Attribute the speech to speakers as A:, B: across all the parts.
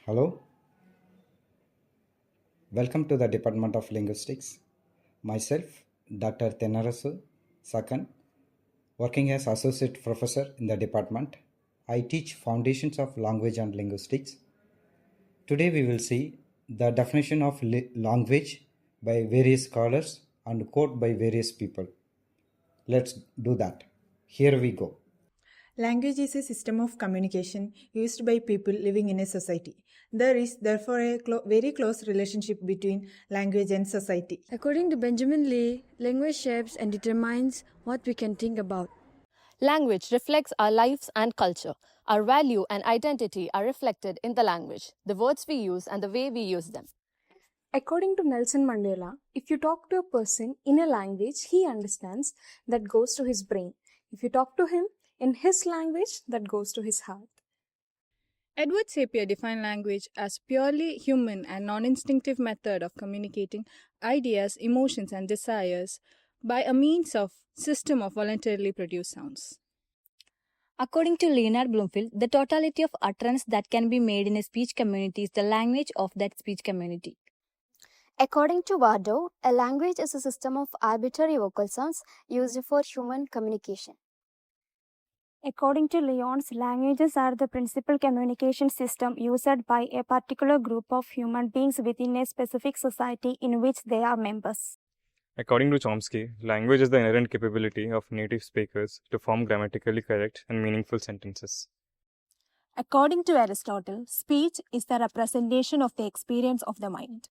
A: Hello, welcome to the Department of Linguistics. Myself, Dr. Tenarasu Sakan, working as Associate Professor in the department. I teach Foundations of Language and Linguistics. Today we will see the definition of language by various scholars and quote by various people. Let's do that. Here we go.
B: Language is a system of communication used by people living in a society. There is therefore a very close relationship between language and society.
C: According to Benjamin Lee, language shapes and determines what we can think about.
D: Language reflects our lives and culture. Our value and identity are reflected in the language, the words we use, and the way we use them.
C: According to Nelson Mandela, if you talk to a person in a language he understands, that goes to his brain. If you talk to him in his language, that goes to his heart.
E: Edward Sapir defined language as purely human and non-instinctive method of communicating ideas, emotions, and desires by a means of system of voluntarily produced sounds.
F: According to Leonard Bloomfield, the totality of utterance that can be made in a speech community is the language of that speech community.
G: According to Wardow, a language is a system of arbitrary vocal sounds used for human communication.
H: According to Lyons, languages are the principal communication system used by a particular group of human beings within a specific society in which they are members.
I: According to Chomsky, language is the inherent capability of native speakers to form grammatically correct and meaningful sentences.
H: According to Aristotle, speech is the representation of the experience of the mind.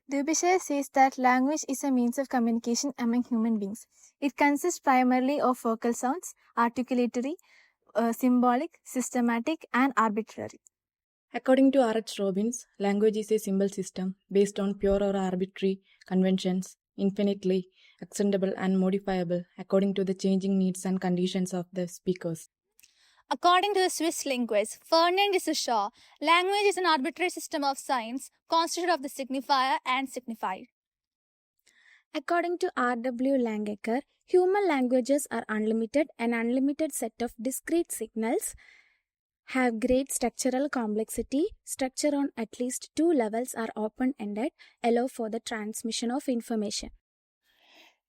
J: Derbyshire says that language is a means of communication among human beings. It consists primarily of vocal sounds, articulatory, symbolic, systematic, and arbitrary.
E: According to R.H. Robbins, language is a symbol system based on pure or arbitrary conventions, infinitely extendable and modifiable according to the changing needs and conditions of the speakers.
K: According to the Swiss linguist Fernand de Saussure, language is an arbitrary system of signs constituted of the signifier and signified.
H: According to R.W. Langacker, human languages are unlimited. An unlimited set of discrete signals have great structural complexity. Structure on at least two levels are open-ended, allow for the transmission of information.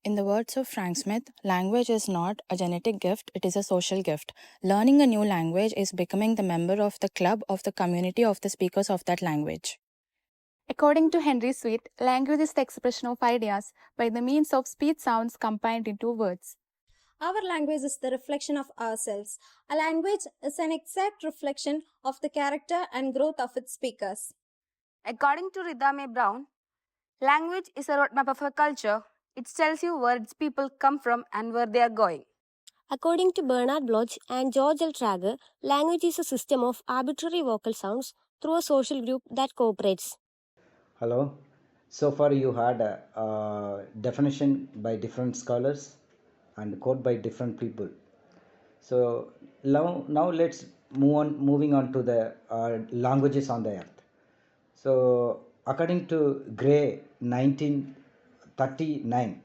L: In the words of Frank Smith, language is not a genetic gift, it is a social gift. Learning a new language is becoming the member of the club of the community of the speakers of that language.
J: According to Henry Sweet, language is the expression of ideas by the means of speech sounds combined into words.
M: Our language is the reflection of ourselves. A language is an exact reflection of the character and growth of its speakers.
N: According to Rita Mae Brown, language is a roadmap of a culture. It tells you where its people come from and where they are going.
O: According to Bernard Bloch and George L. Trager, language is a system of arbitrary vocal sounds through a social group that cooperates.
A: Hello. So far you had a definition by different scholars and quote by different people. So now let's moving on to the languages on the earth. So according to Gray 1939,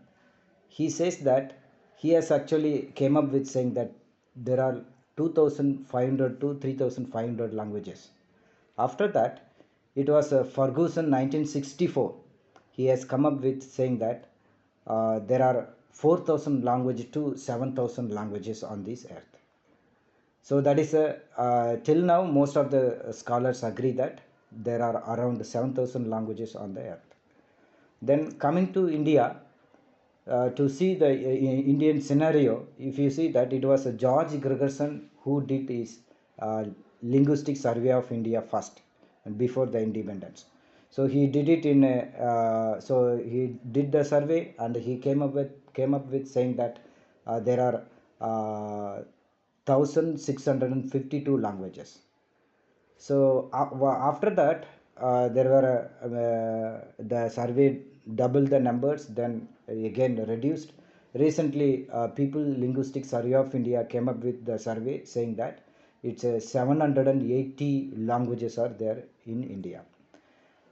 A: he says that he has actually came up with saying that there are 2,500 to 3,500 languages. After that, it was Ferguson 1964. He has come up with saying that there are 4,000 languages to 7,000 languages on this earth. So that is till now most of the scholars agree that there are around 7,000 languages on the earth. Then coming to India, to see the Indian scenario, if you see that it was George Gregerson who did his linguistic survey of India first and before the independence. So he did it in so he did the survey and he came up with saying that there are 1,652 languages. So after that there were the survey doubled the numbers, then again reduced. Recently People Linguistic Survey of India came up with the survey saying that it's 780 languages are there in India.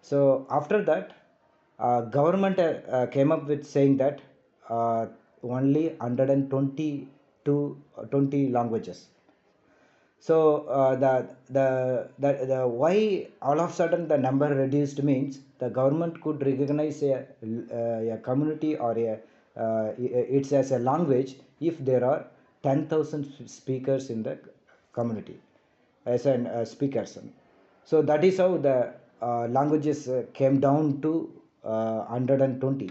A: So after that government came up with saying that only 120 to 20 languages. So the why all of a sudden the number reduced means the government could recognize a community or it's as a language if there are 10,000 speakers in the community as an speakers. So that is how the languages came down to 120.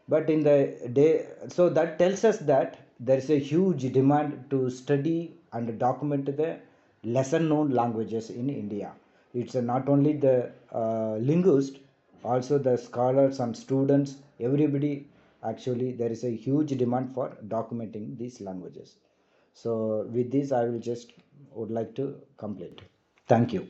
A: But in the day, so that tells us that there is a huge demand to study and document the lesser known languages in India. It's not only the linguist, also the scholars and students, everybody. Actually there is a huge demand for documenting these languages. So with this I will just would like to complete. Thank you.